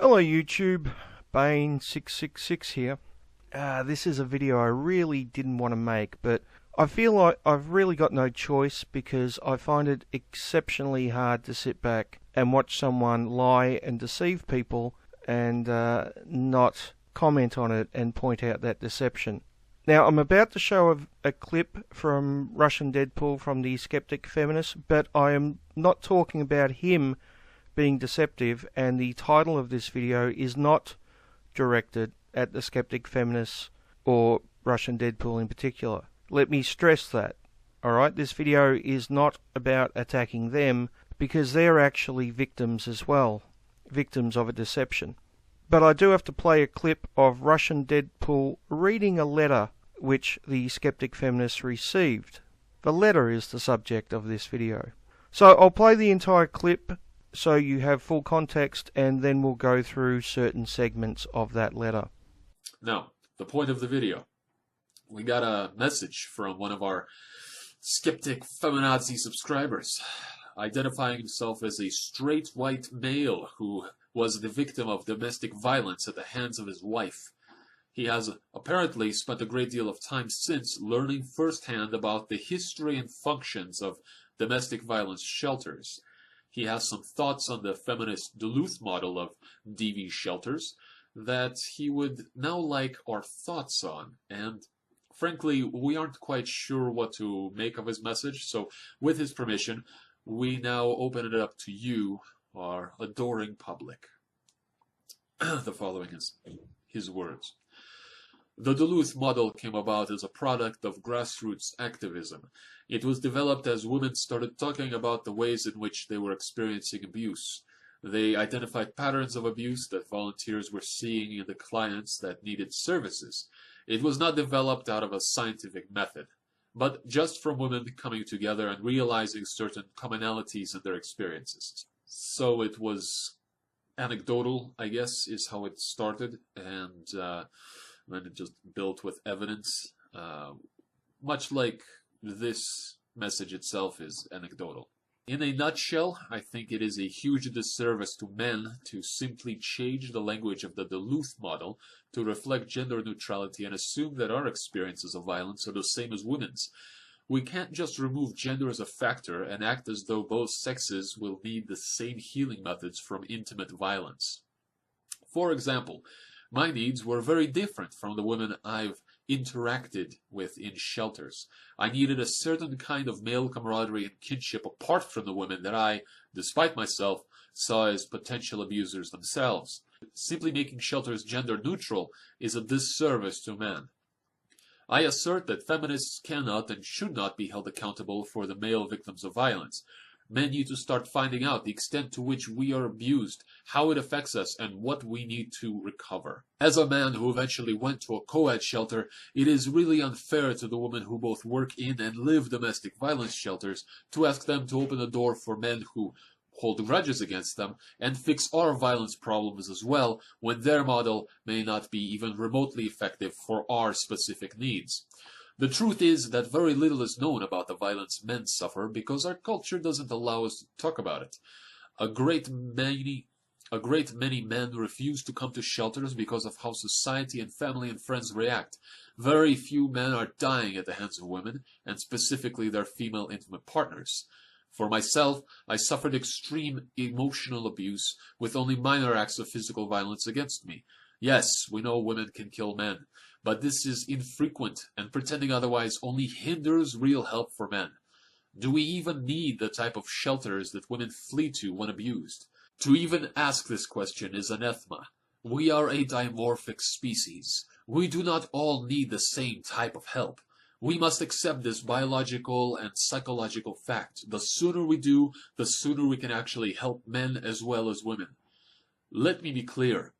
Hello YouTube, Bane666 here. This is a video I really didn't want to make, but I feel like I've really got no choice because I find it exceptionally hard to sit back and watch someone lie and deceive people and not comment on it and point out that deception. Now, I'm about to show a clip from Russian Deadpool from the Skeptic Feminist, but I am not talking about him being deceptive, and the title of this video is not directed at the Skeptic Feminists or Russian Deadpool in particular. Let me stress that. Alright, this video is not about attacking them because they're actually victims as well, victims of a deception. But I do have to play a clip of Russian Deadpool reading a letter which the Skeptic Feminists received. The letter is the subject of this video. So I'll play the entire clip so you have full context, and then we'll go through certain segments of that letter. Now, the point of the video. We got a message from one of our skeptic feminazi subscribers, identifying himself as a straight white male who was the victim of domestic violence at the hands of his wife. He has apparently spent a great deal of time since learning firsthand about the history and functions of domestic violence shelters. He has some thoughts on the feminist Duluth model of DV shelters that he would now like our thoughts on. And frankly, we aren't quite sure what to make of his message, so with his permission, we now open it up to you, our adoring public. The following is his words. The Duluth model came about as a product of grassroots activism. It was developed as women started talking about the ways in which they were experiencing abuse. They identified patterns of abuse that volunteers were seeing in the clients that needed services. It was not developed out of a scientific method, but just from women coming together and realizing certain commonalities in their experiences. So it was anecdotal, I guess, is how it started, and then it just built with evidence, much like this message itself is anecdotal. In a nutshell, I think it is a huge disservice to men to simply change the language of the Duluth model to reflect gender neutrality and assume that our experiences of violence are the same as women's. We can't just remove gender as a factor and act as though both sexes will need the same healing methods from intimate violence. For example, my needs were very different from the women I've interacted with in shelters. I needed a certain kind of male camaraderie and kinship apart from the women that I, despite myself, saw as potential abusers themselves. Simply making shelters gender neutral is a disservice to men. I assert that feminists cannot and should not be held accountable for the male victims of violence. Men need to start finding out the extent to which we are abused, how it affects us, and what we need to recover. As a man who eventually went to a co-ed shelter, it is really unfair to the women who both work in and live domestic violence shelters to ask them to open the door for men who hold grudges against them and fix our violence problems as well, when their model may not be even remotely effective for our specific needs. The truth is that very little is known about the violence men suffer because our culture doesn't allow us to talk about it. A great many men refuse to come to shelters because of how society and family and friends react. Very few men are dying at the hands of women, and specifically their female intimate partners. For myself, I suffered extreme emotional abuse with only minor acts of physical violence against me. Yes, we know women can kill men, but this is infrequent, and pretending otherwise only hinders real help for men. Do we even need the type of shelters that women flee to when abused? To even ask this question is anathema. We are a dimorphic species. We do not all need the same type of help. We must accept this biological and psychological fact. The sooner we do, the sooner we can actually help men as well as women. Let me be clear.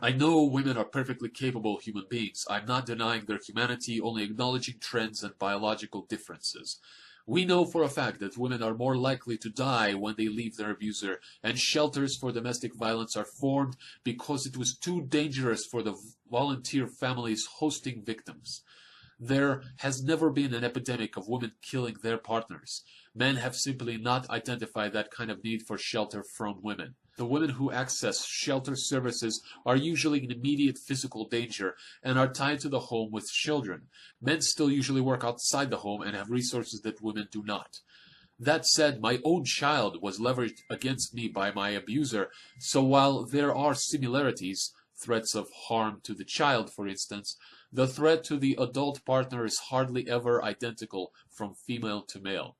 I know women are perfectly capable human beings. I'm not denying their humanity, only acknowledging trends and biological differences. We know for a fact that women are more likely to die when they leave their abuser, and shelters for domestic violence are formed because it was too dangerous for the volunteer families hosting victims. There has never been an epidemic of women killing their partners. Men have simply not identified that kind of need for shelter from women. The women who access shelter services are usually in immediate physical danger and are tied to the home with children. Men still usually work outside the home and have resources that women do not. That said, my own child was leveraged against me by my abuser, so while there are similarities, threats of harm to the child, for instance, the threat to the adult partner is hardly ever identical from female to male.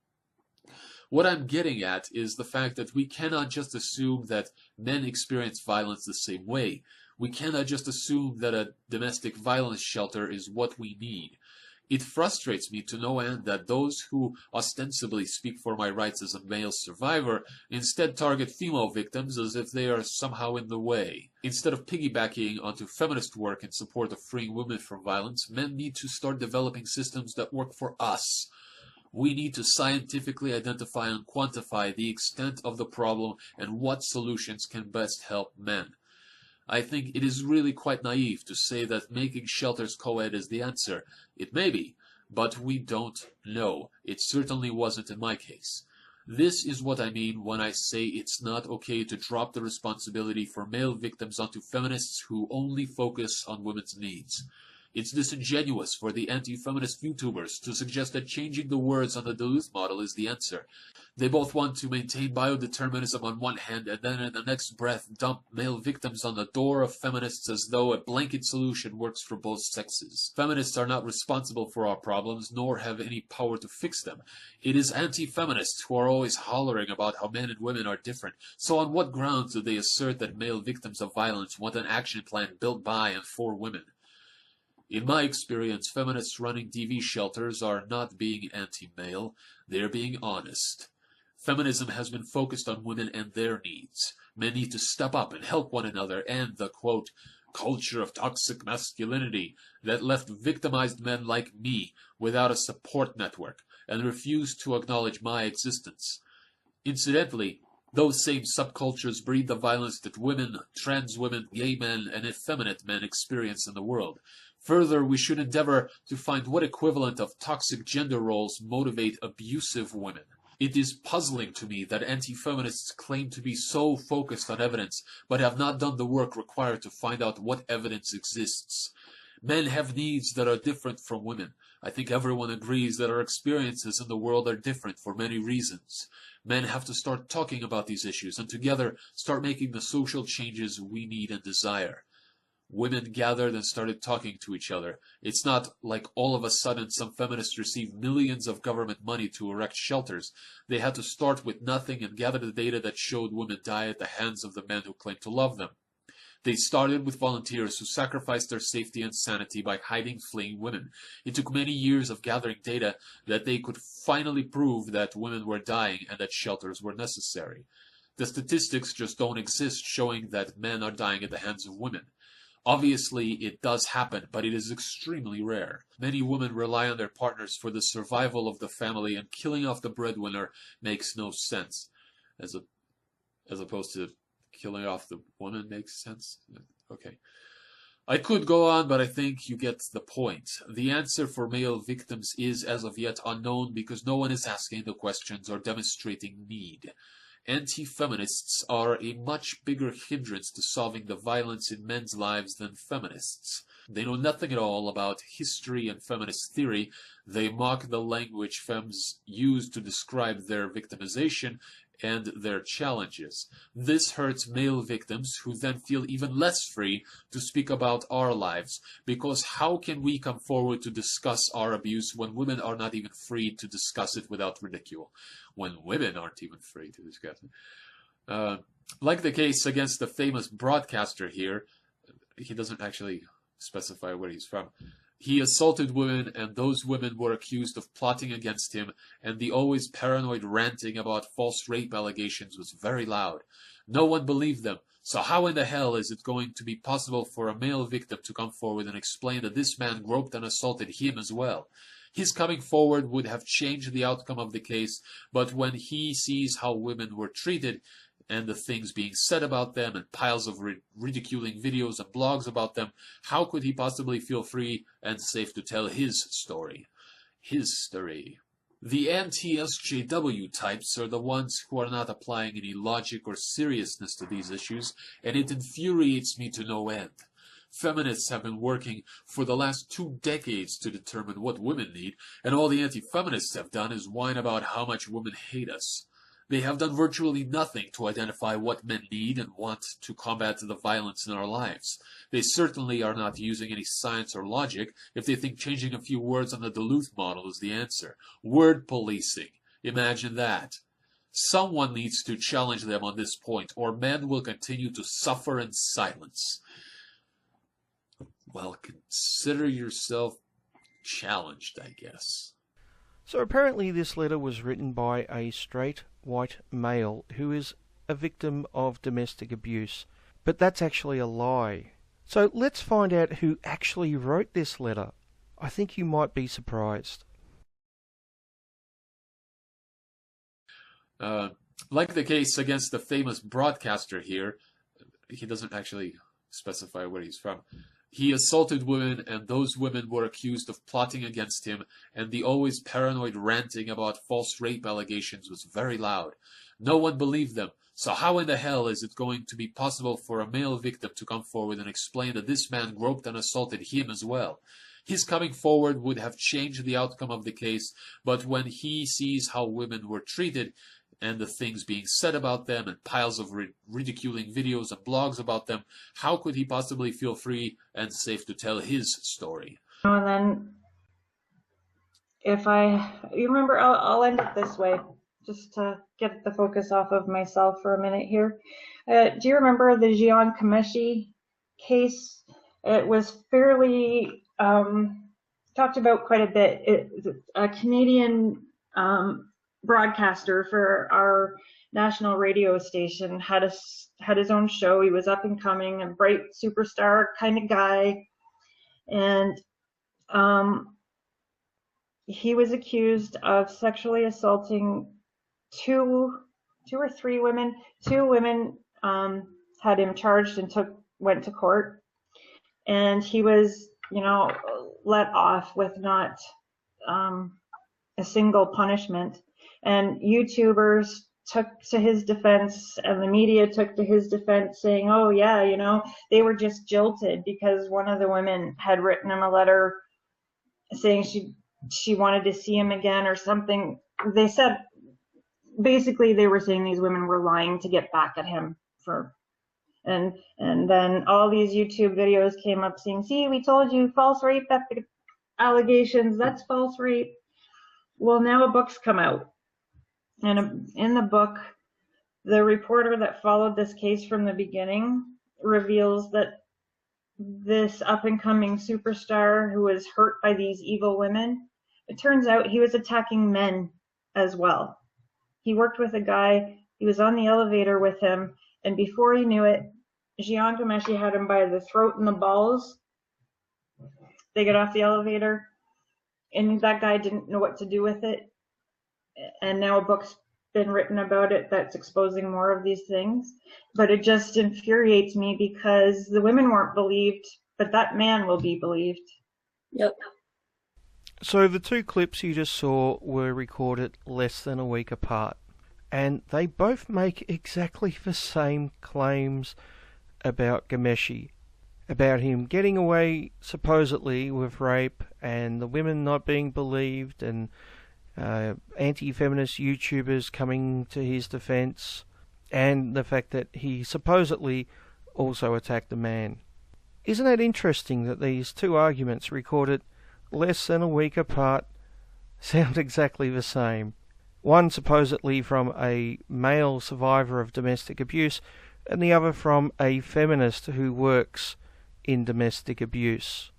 What I'm getting at is the fact that we cannot just assume that men experience violence the same way. We cannot just assume that a domestic violence shelter is what we need. It frustrates me to no end that those who ostensibly speak for my rights as a male survivor instead target female victims as if they are somehow in the way. Instead of piggybacking onto feminist work in support of freeing women from violence, men need to start developing systems that work for us. We need to scientifically identify and quantify the extent of the problem and what solutions can best help men. I think it is really quite naive to say that making shelters co-ed is the answer. It may be, but we don't know. It certainly wasn't in my case. This is what I mean when I say it's not okay to drop the responsibility for male victims onto feminists who only focus on women's needs. It's disingenuous for the anti-feminist YouTubers to suggest that changing the words on the Duluth model is the answer. They both want to maintain biodeterminism on one hand and then in the next breath dump male victims on the door of feminists as though a blanket solution works for both sexes. Feminists are not responsible for our problems, nor have any power to fix them. It is anti-feminists who are always hollering about how men and women are different. So on what grounds do they assert that male victims of violence want an action plan built by and for women? In my experience, feminists running DV shelters are not being anti-male, they're being honest. Feminism has been focused on women and their needs. Men need to step up and help one another and the, quote, culture of toxic masculinity that left victimized men like me without a support network and refused to acknowledge my existence. Incidentally, those same subcultures breed the violence that women, trans women, gay men, and effeminate men experience in the world. Further, we should endeavor to find what equivalent of toxic gender roles motivate abusive women. It is puzzling to me that anti-feminists claim to be so focused on evidence, but have not done the work required to find out what evidence exists. Men have needs that are different from women. I think everyone agrees that our experiences in the world are different for many reasons. Men have to start talking about these issues and together start making the social changes we need and desire. Women gathered and started talking to each other. It's not like all of a sudden some feminists received millions of government money to erect shelters. They had to start with nothing and gather the data that showed women die at the hands of the men who claimed to love them. They started with volunteers who sacrificed their safety and sanity by hiding fleeing women. It took many years of gathering data that they could finally prove that women were dying and that shelters were necessary. The statistics just don't exist showing that men are dying at the hands of women. Obviously, it does happen, but it is extremely rare. Many women rely on their partners for the survival of the family, and killing off the breadwinner makes no sense. As opposed to killing off the woman makes sense? Okay. I could go on, but I think you get the point. The answer for male victims is, as of yet, unknown because no one is asking the questions or demonstrating need. Anti-feminists are a much bigger hindrance to solving the violence in men's lives than feminists. They know nothing at all about history and feminist theory. They mock the language femmes use to describe their victimization and their challenges. This hurts male victims who then feel even less free to speak about our lives, because how can we come forward to discuss our abuse when women are not even free to discuss it without ridicule? When women aren't even free to discuss it. Like the case against the famous broadcaster here, he doesn't actually specify where he's from. He assaulted women, and those women were accused of plotting against him, and the always paranoid ranting about false rape allegations was very loud. No one believed them, so how in the hell is it going to be possible for a male victim to come forward and explain that this man groped and assaulted him as well? His coming forward would have changed the outcome of the case, but when he sees how women were treated, and the things being said about them, and piles of ridiculing videos and blogs about them, how could he possibly feel free and safe to tell his story? His story. The anti-SJW types are the ones who are not applying any logic or seriousness to these issues, and it infuriates me to no end. Feminists have been working for the last 2 decades to determine what women need, and all the anti-feminists have done is whine about how much women hate us. They have done virtually nothing to identify what men need and want to combat the violence in our lives. They certainly are not using any science or logic if they think changing a few words on the Duluth model is the answer. Word policing. Imagine that. Someone needs to challenge them on this point, or men will continue to suffer in silence. Well, consider yourself challenged, I guess. So apparently this letter was written by a straight white male who is a victim of domestic abuse. But that's actually a lie. So let's find out who actually wrote this letter. I think you might be surprised. Like the case against the famous broadcaster here, he doesn't actually specify where he's from. He assaulted women, and those women were accused of plotting against him, and the always paranoid ranting about false rape allegations was very loud. No one believed them, so how in the hell is it going to be possible for a male victim to come forward and explain that this man groped and assaulted him as well? His coming forward would have changed the outcome of the case, but when he sees how women were treated, and the things being said about them, and piles of ridiculing videos and blogs about them, how could he possibly feel free and safe to tell his story? And then, you remember, I'll end it this way, just to get the focus off of myself for a minute here. Do you remember the Jian Kameshi case? It was fairly talked about quite a bit. A Canadian broadcaster for our national radio station had his own show. He was up and coming, a bright superstar kind of guy, and he was accused of sexually assaulting two or three women. 2 women had him charged and went to court, and he was, let off with not a single punishment. And YouTubers took to his defense, and the media took to his defense, saying, oh yeah, they were just jilted because one of the women had written him a letter saying she wanted to see him again or something. They said, basically they were saying these women were lying to get back at him and then all these YouTube videos came up saying, see, we told you, false rape allegations, that's false rape. Well, now a book's come out. And in the book, the reporter that followed this case from the beginning reveals that this up-and-coming superstar who was hurt by these evil women, it turns out he was attacking men as well. He worked with a guy, he was on the elevator with him, and before he knew it, Jian Kameshi had him by the throat and the balls. They get off the elevator, and that guy didn't know what to do with it. And now a book's been written about it that's exposing more of these things. But it just infuriates me because the women weren't believed, but that man will be believed. Yep. So the 2 clips you just saw were recorded less than a week apart, and they both make exactly the same claims about Kameshi, about him getting away supposedly with rape and the women not being believed, and anti-feminist YouTubers coming to his defense, and the fact that he supposedly also attacked a man. Isn't it interesting that these 2 arguments recorded less than a week apart sound exactly the same? One supposedly from a male survivor of domestic abuse, and the other from a feminist who works in domestic abuse.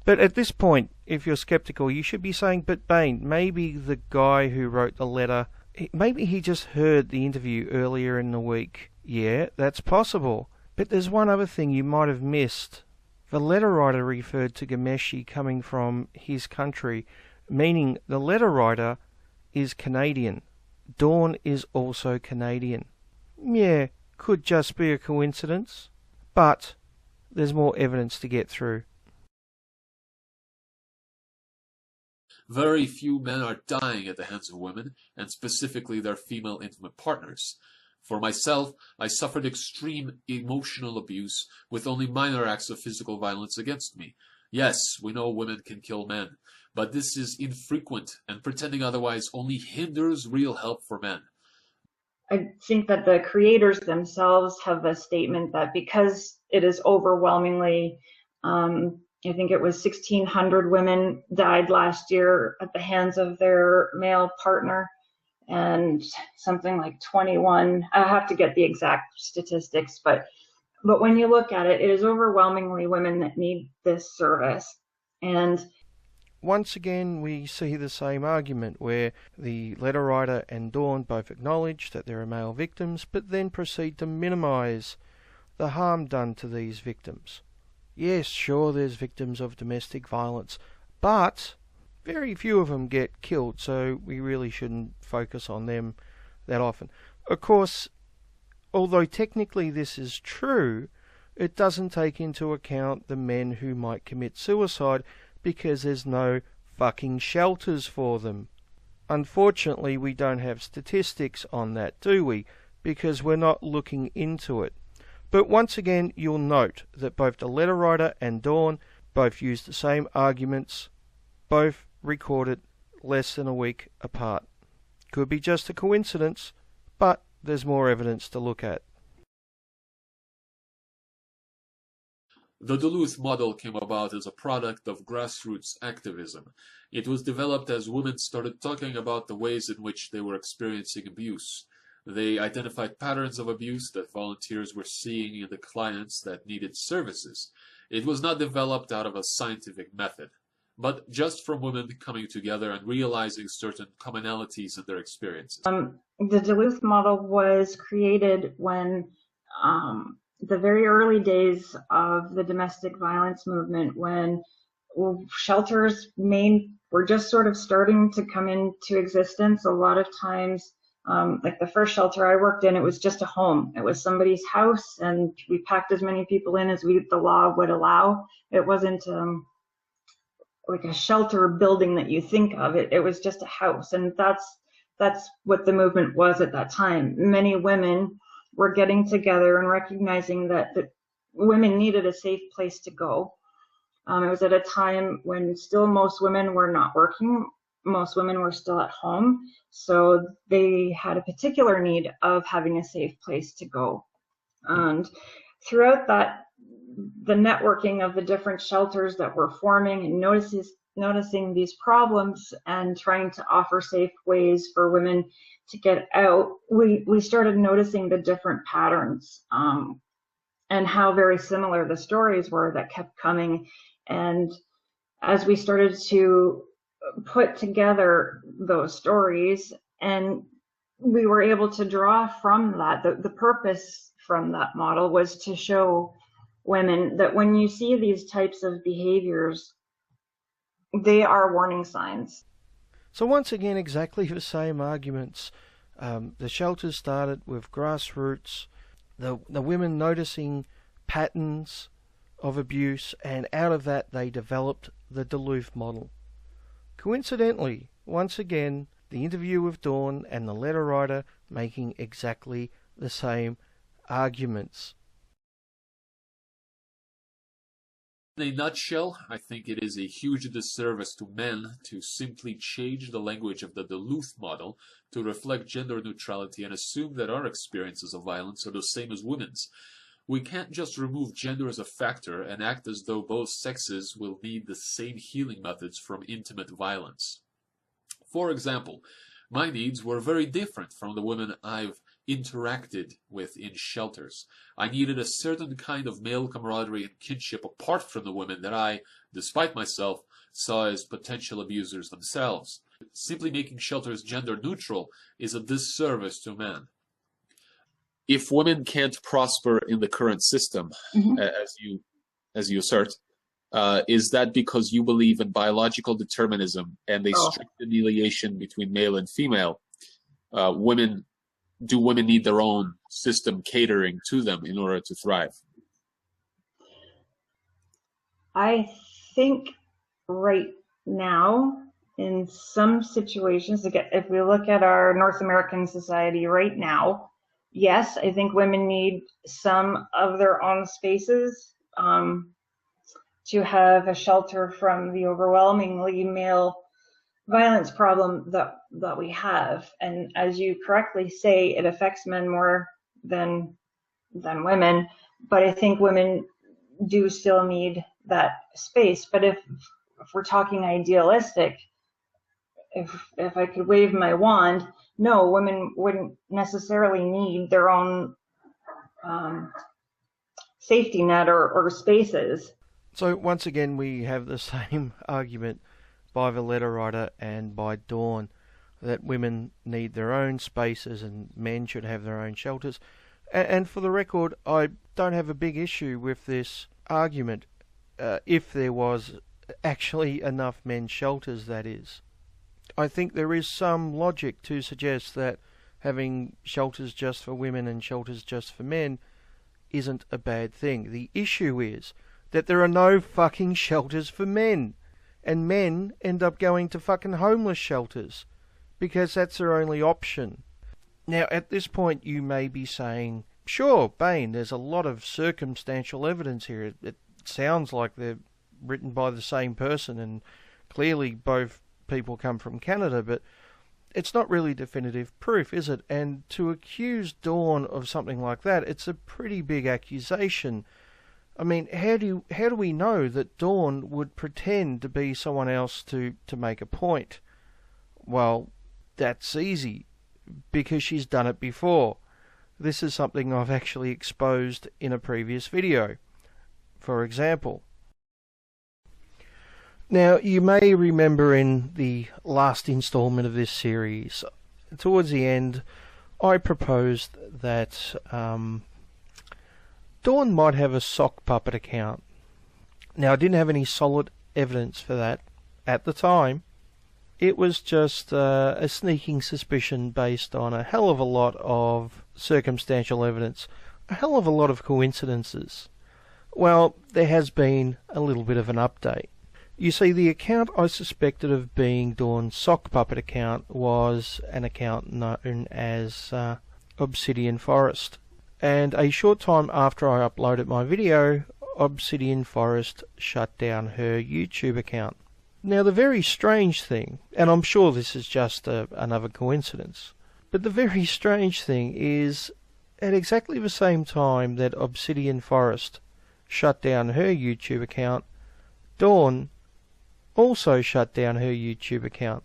But at this point, if you're skeptical, you should be saying, but Bain, maybe the guy who wrote the letter, maybe he just heard the interview earlier in the week. Yeah, that's possible. But there's one other thing you might have missed. The letter writer referred to Kameshi coming from his country, meaning the letter writer is Canadian. Dawn is also Canadian. Yeah, could just be a coincidence. But there's more evidence to get through. Very few men are dying at the hands of women, and specifically their female intimate partners. For myself, I suffered extreme emotional abuse with only minor acts of physical violence against me. Yes, we know women can kill men, but this is infrequent, and pretending otherwise only hinders real help for men. I think that the creators themselves have a statement that because it is overwhelmingly, I think it was 1,600 women died last year at the hands of their male partner, and something like 21. I have to get the exact statistics, but when you look at it, it is overwhelmingly women that need this service. And once again, we see the same argument where the letter writer and Dawn both acknowledge that there are male victims, but then proceed to minimise the harm done to these victims. Yes, sure, there's victims of domestic violence, but very few of them get killed, so we really shouldn't focus on them that often. Of course, although technically this is true, it doesn't take into account the men who might commit suicide because there's no fucking shelters for them. Unfortunately, we don't have statistics on that, do we? Because we're not looking into it. But once again, you'll note that both the letter writer and Dawn both use the same arguments, both recorded less than a week apart. Could be just a coincidence, but there's more evidence to look at. The Duluth model came about as a product of grassroots activism. It was developed as women started talking about the ways in which they were experiencing abuse. They identified patterns of abuse that volunteers were seeing in the clients that needed services. It was not developed out of a scientific method, but just from women coming together and realizing certain commonalities in their experiences. The Duluth model was created when the very early days of the domestic violence movement, when shelters were just sort of starting to come into existence. A lot of times, like the first shelter I worked in, it was just a home. It was somebody's house, and we packed as many people in as the law would allow. It wasn't like a shelter building that you think of. It was just a house, and that's what the movement was at that time. Many women were getting together and recognizing that women needed a safe place to go. It was at a time when still most women were not working. Most women were still at home. So they had a particular need of having a safe place to go. And throughout that, the networking of the different shelters that were forming and noticing these problems and trying to offer safe ways for women to get out, we started noticing the different patterns and how very similar the stories were that kept coming. And as we started to put together those stories, and we were able to draw from that, the purpose from that model was to show women that when you see these types of behaviors, they are warning signs. So once again, exactly the same arguments. The shelters started with grassroots, the women noticing patterns of abuse, and out of that they developed the Duluth model. Coincidentally, once again, the interview with Dawn and the letter writer making exactly the same arguments. In a nutshell, I think it is a huge disservice to men to simply change the language of the Duluth model to reflect gender neutrality and assume that our experiences of violence are the same as women's. We can't just remove gender as a factor and act as though both sexes will need the same healing methods from intimate violence. For example, my needs were very different from the women I've interacted with in shelters. I needed a certain kind of male camaraderie and kinship apart from the women that I, despite myself, saw as potential abusers themselves. Simply making shelters gender neutral is a disservice to men. If women can't prosper in the current system, as you assert, is that because you believe in biological determinism and a strict delineation between male and female? Do women need their own system catering to them in order to thrive? I think right now in some situations, if we look at our North American society right now, yes, I think women need some of their own spaces to have a shelter from the overwhelmingly male violence problem that we have. And as you correctly say, it affects men more than women, but I think women do still need that space. But if we're talking idealistic, if I could wave my wand, no, women wouldn't necessarily need their own safety net or spaces. So once again, we have the same argument by the letter writer and by Dawn, that women need their own spaces and men should have their own shelters. And for the record, I don't have a big issue with this argument, if there was actually enough men's shelters, that is. I think there is some logic to suggest that having shelters just for women and shelters just for men isn't a bad thing. The issue is that there are no fucking shelters for men, and men end up going to fucking homeless shelters because that's their only option. Now, at this point, you may be saying, sure, Bain, there's a lot of circumstantial evidence here. It sounds like they're written by the same person, and clearly both people come from Canada, but it's not really definitive proof, is it? And to accuse Dawn of something like that, it's a pretty big accusation. I mean, how do we know that Dawn would pretend to be someone else to make a point? Well, that's easy, because she's done it before. This is something I've actually exposed in a previous video, for example. Now, you may remember in the last installment of this series, towards the end, I proposed that Dawn might have a sock puppet account. Now, I didn't have any solid evidence for that at the time. It was just a sneaking suspicion based on a hell of a lot of circumstantial evidence, a hell of a lot of coincidences. Well, there has been a little bit of an update. You see, the account I suspected of being Dawn's sock puppet account was an account known as Obsidian Forest. And a short time after I uploaded my video, Obsidian Forest shut down her YouTube account. Now, the very strange thing, and I'm sure this is just another coincidence, but the very strange thing is, at exactly the same time that Obsidian Forest shut down her YouTube account, Dawn also shut down her YouTube account.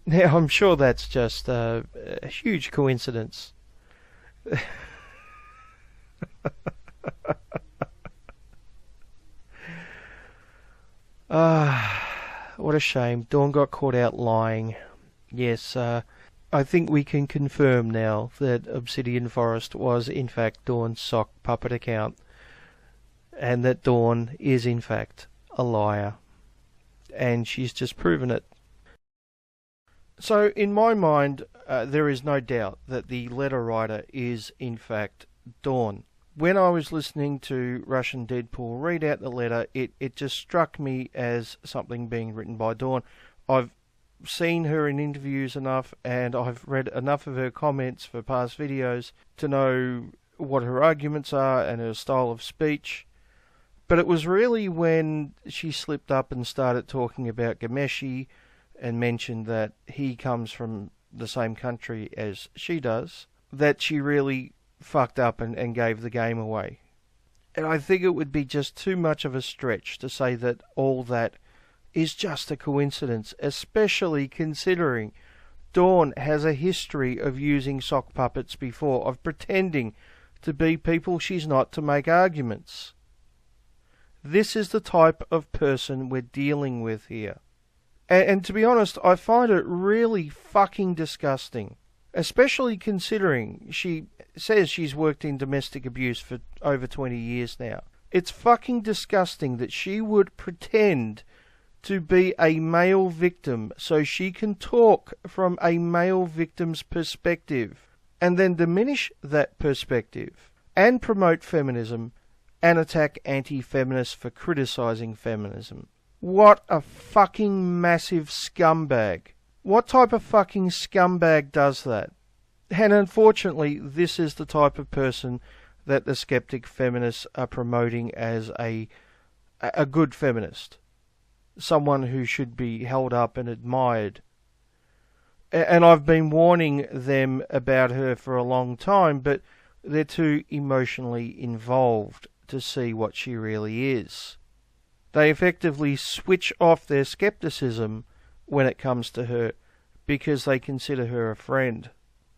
Now, I'm sure that's just a huge coincidence. What a shame. Dawn got caught out lying. Yes, I think we can confirm now that Obsidian Forest was in fact Dawn's sock puppet account, and that Dawn is in fact a liar. And she's just proven it. So, in my mind, there is no doubt that the letter writer is in fact Dawn. When I was listening to Russian Deadpool read out the letter, it just struck me as something being written by Dawn. I've seen her in interviews enough, and I've read enough of her comments for past videos to know what her arguments are and her style of speech. But it was really when she slipped up and started talking about Ghomeshi and mentioned that he comes from the same country as she does, that she really fucked up and gave the game away. And I think it would be just too much of a stretch to say that all that is just a coincidence, especially considering Dawn has a history of using sock puppets before, of pretending to be people she's not to make arguments. This is the type of person we're dealing with here. And to be honest, I find it really fucking disgusting. Especially considering she says she's worked in domestic abuse for over 20 years now. It's fucking disgusting that she would pretend to be a male victim so she can talk from a male victim's perspective, and then diminish that perspective and promote feminism and attack anti-feminists for criticizing feminism. What a fucking massive scumbag. What type of fucking scumbag does that? And unfortunately, this is the type of person that the skeptic feminists are promoting as a good feminist. Someone who should be held up and admired. And I've been warning them about her for a long time, but they're too emotionally involved to see what she really is. They effectively switch off their skepticism when it comes to her because they consider her a friend.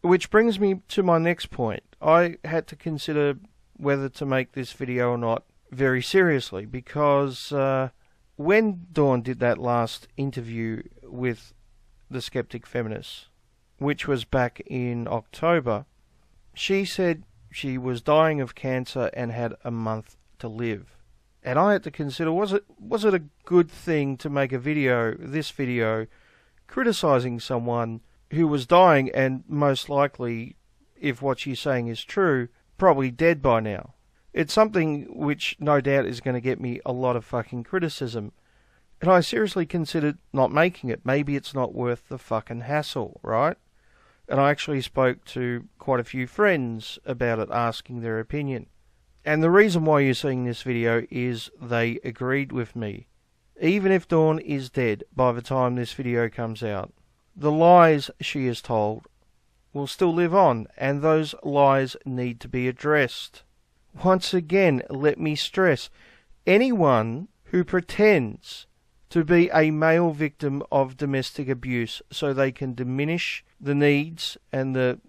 Which brings me to my next point. I had to consider whether to make this video or not very seriously because when Dawn did that last interview with the skeptic feminists, which was back in October, she said she was dying of cancer and had a month to live. And I had to consider, was it a good thing to make this video, criticising someone who was dying and most likely, if what she's saying is true, probably dead by now. It's something which no doubt is going to get me a lot of fucking criticism. And I seriously considered not making it. Maybe it's not worth the fucking hassle, right? And I actually spoke to quite a few friends about it, asking their opinion. And the reason why you're seeing this video is they agreed with me. Even if Dawn is dead by the time this video comes out, the lies she is told will still live on, and those lies need to be addressed. Once again, let me stress, anyone who pretends to be a male victim of domestic abuse so they can diminish the needs and the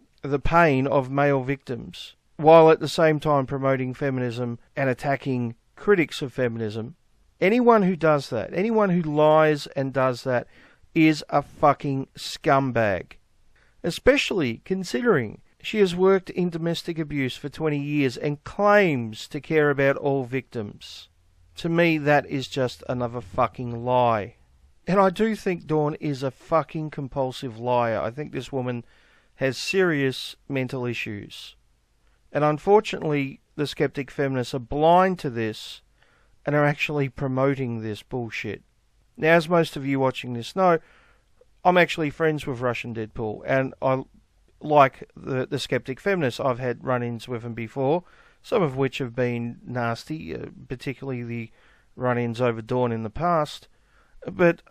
pain of male victims, while at the same time promoting feminism and attacking critics of feminism, anyone who does that, anyone who lies and does that, is a fucking scumbag. Especially considering she has worked in domestic abuse for 20 years and claims to care about all victims. To me, that is just another fucking lie. And I do think Dawn is a fucking compulsive liar. I think this woman has serious mental issues. And unfortunately, the skeptic feminists are blind to this and are actually promoting this bullshit. Now, as most of you watching this know, I'm actually friends with Russian Deadpool, and I like the skeptic feminists. I've had run-ins with them before, some of which have been nasty, particularly the run-ins over Dawn in the past. But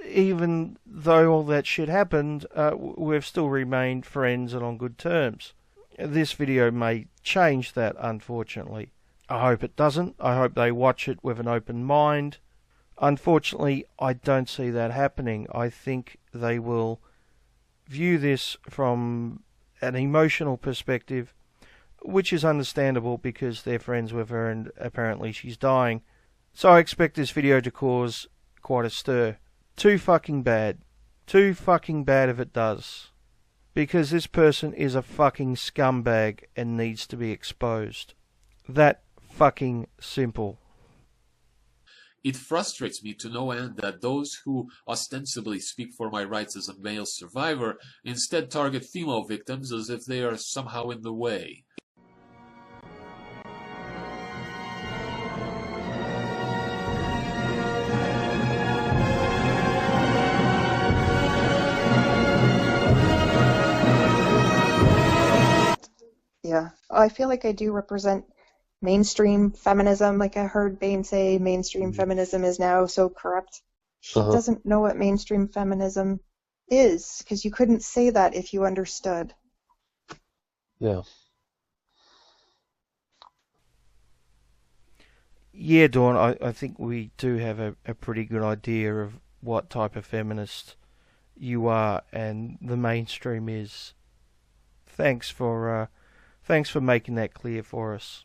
even though all that shit happened, we've still remained friends and on good terms. This video may change that, unfortunately. I hope it doesn't. I hope they watch it with an open mind. Unfortunately, I don't see that happening. I think they will view this from an emotional perspective, which is understandable because they're friends with her and apparently she's dying. So I expect this video to cause quite a stir. Too fucking bad. Too fucking bad if it does. Because this person is a fucking scumbag and needs to be exposed. That fucking simple. It frustrates me to no end that those who ostensibly speak for my rights as a male survivor instead target female victims as if they are somehow in the way. Yeah, I feel like I do represent mainstream feminism. Like I heard Bain say mainstream feminism is now so corrupt. She doesn't know what mainstream feminism is, because you couldn't say that if you understood. Yeah. Yeah, Dawn, I think we do have a pretty good idea of what type of feminist you are and the mainstream is. Thanks for making that clear for us.